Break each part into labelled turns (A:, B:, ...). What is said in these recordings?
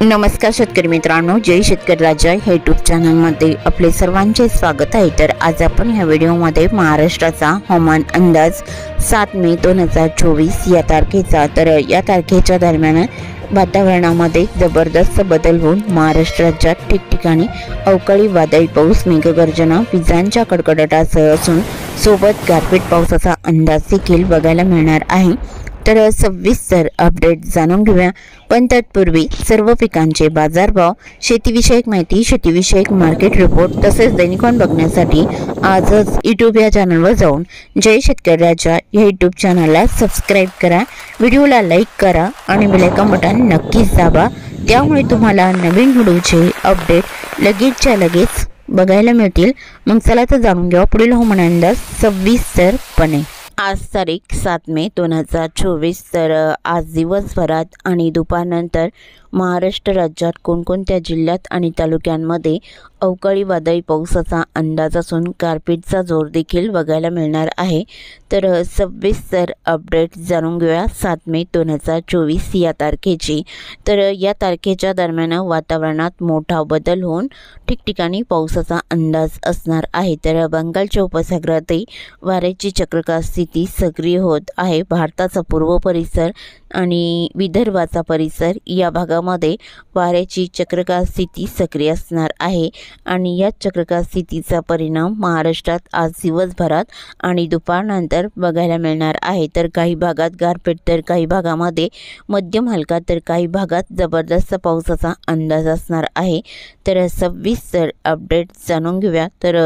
A: नमस्कार शेतकरी मित्रांनो, जय शेतकरी राजा ह्या यूट्यूब चॅनलमध्ये आपले सर्वांचे स्वागत आहे। तर आज आपण ह्या व्हिडिओमध्ये महाराष्ट्राचा हवामान अंदाज 7 मे 2024 या तारखेचा। तर या तारखेच्या दरम्यान वातावरणामध्ये जबरदस्त बदल होऊन महाराष्ट्र राज्यात ठिकठिकाणी अवकाळी वादळी पाऊस, मेघगर्जना, विजांच्या कडकडाटासह असून सोबत गारपीट पावसाचा अंदाज देखील बघायला मिळणार आहे। तर सविस्तर अपडेट जाणून घेऊया, पण तत्पूर्वी सर्व पिकांचे बाजारभाव, शेतीविषयक माहिती, शेतीविषयक मार्केट रिपोर्ट तसेच दैनिकवान बघण्यासाठी आजच यूट्यूब या चॅनलवर जाऊन जय शेतकरी राजा या यूट्यूब चॅनलला सबस्क्राईब करा, व्हिडिओला लाईक करा आणि बेल आयकॉन बटन नक्कीच दाबा। त्यामुळे तुम्हाला नवीन व्हिडिओचे अपडेट लगेचच्या लगेच बघायला मिळतील। मग चला तर जाणून घेऊ पुढील हवामान अंदाज सविस्तरपणे। आज तारीख 7 मे 2024। तर आज दिवसभरात आणि दुपारनंतर महाराष्ट्र राज्यात कोणकोणत्या जिल्ह्यात आणि तालुक्यांमध्ये अवकाळी वादळी पावसाचा अंदाज असून गारपीटचा जोर देखील बघायला मिळणार आहे। तर सविस्तर अपडेट जाणून घेऊया 7 मे 2024 या तारखेची। तर या तारखेच्या दरम्यान वातावरणात मोठा बदल होऊन ठिकठिकाणी पावसाचा अंदाज असणार आहे। तर बंगालच्या उपसागरातही वाऱ्याची चक्रवात स्थिती सक्रिय होत आहे। भारताचा पूर्व परिसर आणि विदर्भाचा परिसर या भागामध्ये वाऱ्याची चक्रवात स्थिती सक्रिय असणार आहे आणि या चक्रवात स्थितीचा परिणाम महाराष्ट्रात आज दिवसभरात आणि दुपारनंतर बघायला मिळणार आहे। तर काही भागात गारपीट, तर काही भागामध्ये मध्यम हलका, तर काही भागात जबरदस्त पावसाचा अंदाज असणार आहे। तर सविस्तर अपडेट जाणून घेऊया। तर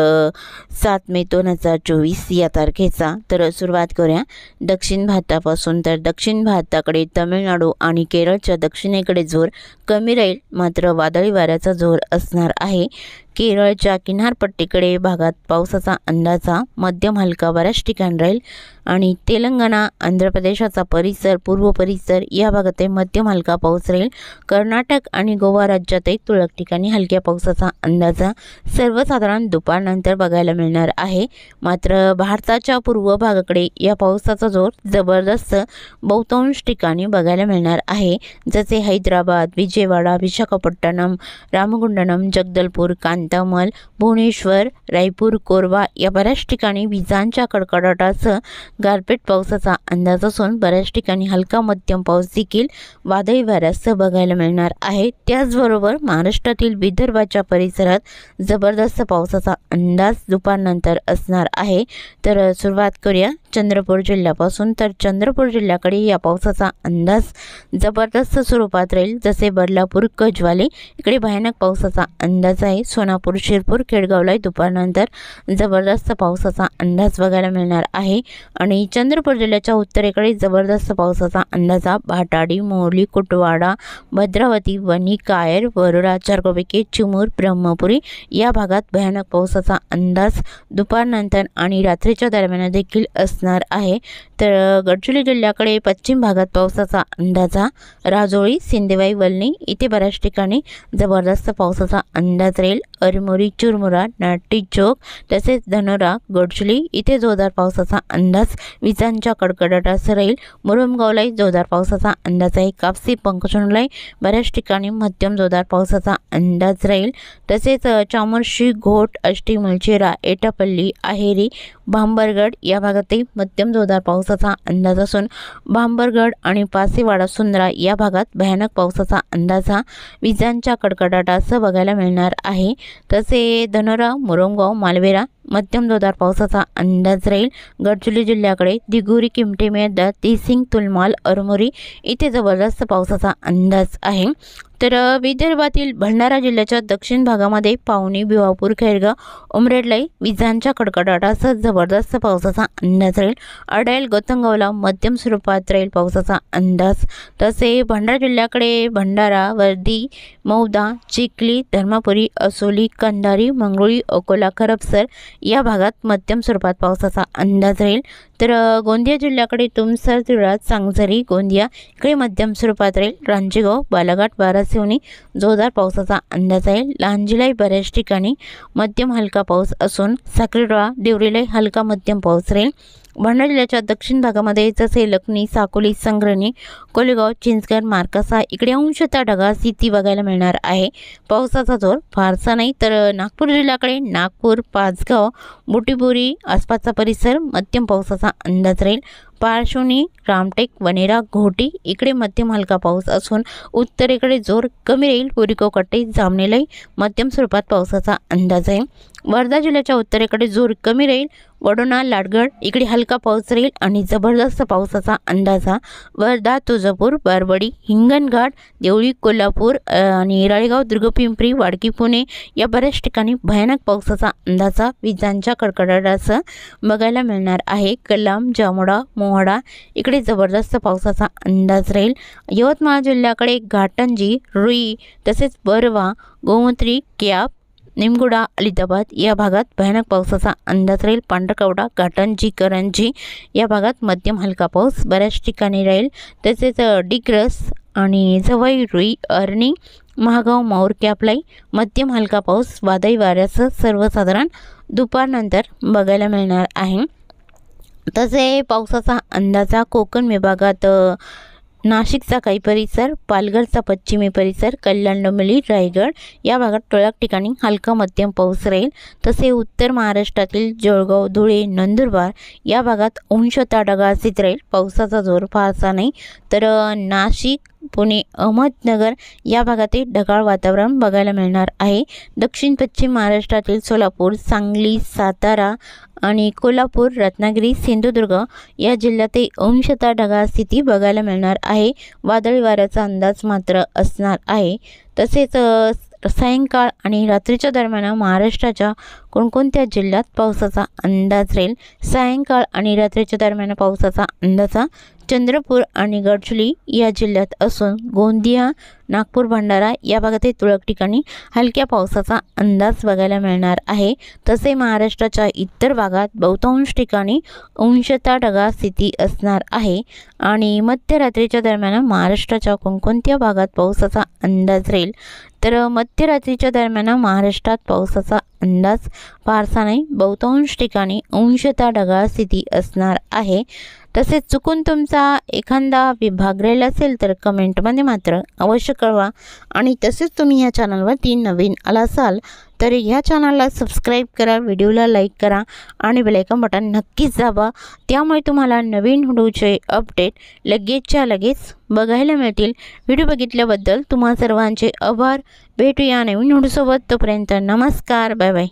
A: 7 मे 2024 या तारखेचा। तर सुरुवात करूया दक्षिण भारतापासून। तर दक्षिण भारताकडे तमिळनाडू आणि केरळच्या दक्षिणेकडे जोर कमी राहील, मात्र वादळी वाऱ्याचा जोर असणार आहे। केरळच्या किनारपट्टीकडे भागात पावसाचा अंदाजा मध्यम हलका बऱ्याच ठिकाणी राहील आणि तेलंगणा, आंध्र प्रदेशाचा परिसर, पूर्व परिसर या भागात मध्यम हलका पाऊस राहील। कर्नाटक आणि गोवा राज्यातही तुरळक ठिकाणी हलक्या पावसाचा अंदाजा सर्वसाधारण दुपारनंतर बघायला मिळणार आहे। मात्र भारताच्या पूर्व भागाकडे या पावसाचा जोर जबरदस्त बहुतांश ठिकाणी बघायला मिळणार आहे, जसे हैदराबाद, विजयवाडा, विशाखापट्टणम, रामगुंडम, जगदलपूर, कांतामल, भुवनेश्वर, रायपूर, कोरबा या बऱ्याच ठिकाणी विजांच्या कडकडाटासह गारपीट पावसाचा अंदाज असून बऱ्याच ठिकाणी हलका मध्यम पाऊस देखील वादळी वाऱ्यासह बघायला मिळणार आहे। त्याचबरोबर महाराष्ट्रातील विदर्भाच्या परिसरात जबरदस्त पावसाचा अंदाज दुपारनंतर असणार आहे। तर सुरुवात करूया चंद्रपूर जिल्ह्यापासून। तर चंद्रपूर जिल्ह्याकडे या पावसाचा अंदाज जबरदस्त स्वरूपात राहील, जसे बदलापूर, गजवाले इकडे भयानक पावसाचा अंदाज आहे। सोनापूर, शिरपूर, खेडगावला दुपारनंतर जबरदस्त पावसाचा अंदाज बघायला मिळणार आहे आणि चंद्रपूर जिल्ह्याच्या उत्तरेकडे जबरदस्त पावसाचा अंदाजा भाटाडी, मोहली, कुटवाडा, भद्रावती, वणी, कायर, वरोरा, चारकोपेके, चिमूर, ब्रह्मपुरी या भागात भयानक पावसाचा अंदाज दुपारनंतर आणि रात्रीच्या दरम्यान देखील असणार आहे। तर गडचिरोली जिल्ह्याकडे पश्चिम भागात पावसाचा अंदाजा राजोळी, सिंदेवाई, वलनी इथे बऱ्याच ठिकाणी जबरदस्त पावसाचा अंदाज राहील। अरमोरी, चुरमुरा, नाटी चौक तसेच धनोरा, गडचिरोली इथे जोरदार पावसाचा अंदाज विजांच्या कडकडाटासह राहील। मुरुमगावलाही जोरदार पावसाचा अंदाज आहे। कापसी, पंकचोनलाही बऱ्याच ठिकाणी मध्यम जोरदार पावसाचा अंदाज राहील। तसेच चामोर्शी, घोट, आष्टी, मुलचेरा, एटापल्ली, आहेरी, भांबरगड या भागातही मध्यम जोरदार पावसाचा अंदाज असून भांबरगड आणि पासेवाडा, सुंदरा या भागात भयानक पावसाचा अंदाजा विजांच्या कडकडाटासह बघायला मिळणार आहे। तसे धनोरा, मुरुमगाव, मालवेरा मध्यम जोरदार पावसाचा अंदाज राहील। गडचिरोली जिल्ह्याकडे दिगुरी, किमठे, मेदा, तिसिंग, तुलमाल, अरमोरी इथे जबरदस्त पावसाचा अंदाज आहे। तर विदर्भातील भंडारा जिल्ह्याच्या दक्षिण भागामध्ये पावनी, भिवापूर, खैरगाव, उमरेडलाई विजांच्या कडकडाटासह जबरदस्त पावसाचा अंदाज राहील। अडायल, गौतमगावला मध्यम स्वरूपात राहील पावसाचा अंदाज। तसे भंडारा जिल्ह्याकडे भंडारा, वर्दी, मौदा, चिखली, धर्मापुरी, असोली, कंधारी, मंगरुळी, अकोला, खरबसर या भागात मध्यम स्वरूपात पावसाचा अंदाज राहील। तर गोंदिया जिल्ह्याकडे तुमसर, तिळा, सांगझरी, गोंदिया इकडे मध्यम स्वरूपात राहील। रांजेगाव, बालाघाट, बारासिवनी जोरदार पावसाचा अंदाज आहे। लांजीलाही बऱ्याच ठिकाणी मध्यम हलका पाऊस असून साक्रीडोळा, देवरीलाही हलका मध्यम पाऊस राहील। भंडारा जिल्ह्याच्या दक्षिण भागामध्ये जसे लखनी, साकोली, संग्रणी, कोलेगाव, चिंचगड, मार्कासा इकडे अंशतः ढगाळ स्थिती बघायला मिळणार आहे। पावसाचा जोर फारसा नाही, तर नागपूर जिल्ह्याकडे नागपूर, पाचगाव, बुटीबोरी आसपासचा परिसर मध्यम पावसाचा अंदाज राहील। पारशिवनी, रामटेक, वनेरा, घोटी इकडे मध्यम हलका पाऊस असून उत्तरेकडे जोर कमी राहील। पुरिको, कट्टे, जामनेलाई मध्यम स्वरूपात पावसाचा अंदाज आहे। वर्धा जिल्ह्याच्या उत्तरेकडे जोर कमी राहील। वडोणा, लाडगड इकडे हलका पाऊस राहील आणि जबरदस्त पावसाचा अंदाजा वर्धा, तुळजापूर, बारबडी, हिंगणघाट, देवळी, कोल्हापूर आणि राळेगाव, दुर्ग, पिंपरी, वाडकी, पुणे या बऱ्याच ठिकाणी भयानक पावसाचा अंदाजा विजांच्या कडकडाटासह बघायला मिळणार आहे। कलाम, जामोडा, मोहाडा इकडे जबरदस्त पावसाचा अंदाज राहील। यवतमाळ जिल्ह्याकडे घाटंजी, रुई तसेच बरवा, गोमूत्री, क्याप, निमगुडा, अलिदाबाद या भागात भयानक पावसाचा अंदाज राहील। पांढरकवडा, घाटंजी, करंजी या भागात मध्यम हलका पाऊस बऱ्याच ठिकाणी राहील। तसेच डिग्रस आणि जवई, रुई, अरणी, महागाव, माऊर, कॅपलाई मध्यम हलका पाऊस वादळी वाऱ्यासह सर्वसाधारण दुपारनंतर बघायला मिळणार आहे। तसे पावसाचा अंदाजा कोकण विभागात नाशिकचा काही परिसर, पालघरचा पश्चिमी परिसर, कल्याण, डोंबिवली, रायगड या भागात तुरळक ठिकाणी हलका मध्यम पाऊस राहील। तसे उत्तर महाराष्ट्रातील जळगाव, धुळे, नंदुरबार या भागात अंशतः ढगाळ स्थिती राहील। पावसाचा जोर फारसा नाही, तर नाशिक, पुणे, अहमदनगर या भागातील ढगाळ वातावरण बघायला मिळणार आहे। दक्षिण पश्चिम महाराष्ट्रातील सोलापूर, सांगली, सातारा आणि कोल्हापूर, रत्नागिरी, सिंधुदुर्ग या जिल्ह्यातही अंशतः ढगाळ स्थिती बघायला मिळणार आहे। वादळी वाऱ्याचा अंदाज मात्र असणार आहे। तसेच सायंकाळ आणि रात्रीच्या दरम्यान महाराष्ट्राच्या कोणकोणत्या जिल्ह्यात पावसाचा अंदाज राहील। सायंकाळ आणि रात्रीच्या दरम्यान पावसाचा अंदाजा चंद्रपूर आणि गडचिरोली या जिल्ह्यात असून गोंदिया, नागपूर, भंडारा या भागातील तुरळक ठिकाणी हलक्या पावसाचा अंदाज बघायला मिळणार आहे। तसे महाराष्ट्राच्या इतर भागात बहुतांश ठिकाणी अंशतः ढगाळ स्थिती असणार आहे आणि मध्यरात्रीच्या दरम्यान महाराष्ट्राच्या कोणकोणत्या भागात पावसाचा अंदाज राहील, तर मध्यरात्रीच्या दरम्यान महाराष्ट्रात पावसाचा अंदाज फारसा नाही, बहुतांश ठिकाणी अंशतः ढगाळ स्थिती असणार आहे। तसेच चुकून तुमचा एखादा विभाग राहिला असेल तर कमेंटमध्ये मात्र अवश्य कळवा आणि तसेच तुम्ही या चॅनलवरती नवीन आला असाल तर या चॅनलला सबस्क्राईब करा, व्हिडिओला लाईक करा आणि बेल आयकॉन बटन नक्कीच दाबा। त्यामुळे तुम्हाला नवीन व्हिडिओचे अपडेट लगेचच्या लगेच बघायला मिळतील। व्हिडिओ बघितल्याबद्दल तुम्हा सर्वांचे आभार। भेटूया नवीन व्हिडिओसोबत, तोपर्यंत नमस्कार, बाय बाय।